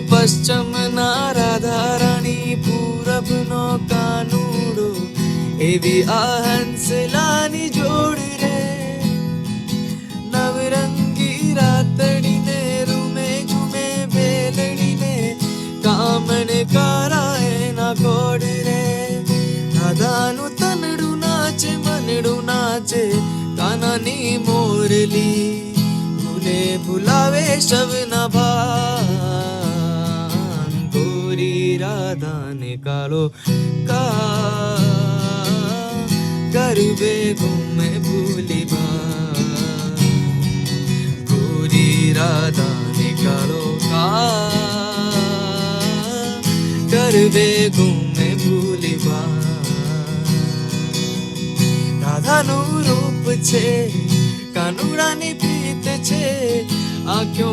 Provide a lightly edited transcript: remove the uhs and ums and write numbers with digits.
પશ્ચિમના રાધા રાણી પૂરબનો કાનુડો એવી આ હંસલાની જોડ રે નવરંગી રાતડીને રૂમે ઝૂમે બેલડીને કામણ કારાએ ના કોડ રે રાધાનું તનડું નાચે મનડું નાચે કાનાની મોરલી ભૂલે ભૂલાવે શવના ભાન ગોરી રાધાને કાળો કા કરવે ગુમે ભૂલી બા ગોરી રાધાને કાળો કા કરવે ગુમે ભૂલી બા રાધાનું રૂપ છે કાનુડાની પ્રીત છે આંખો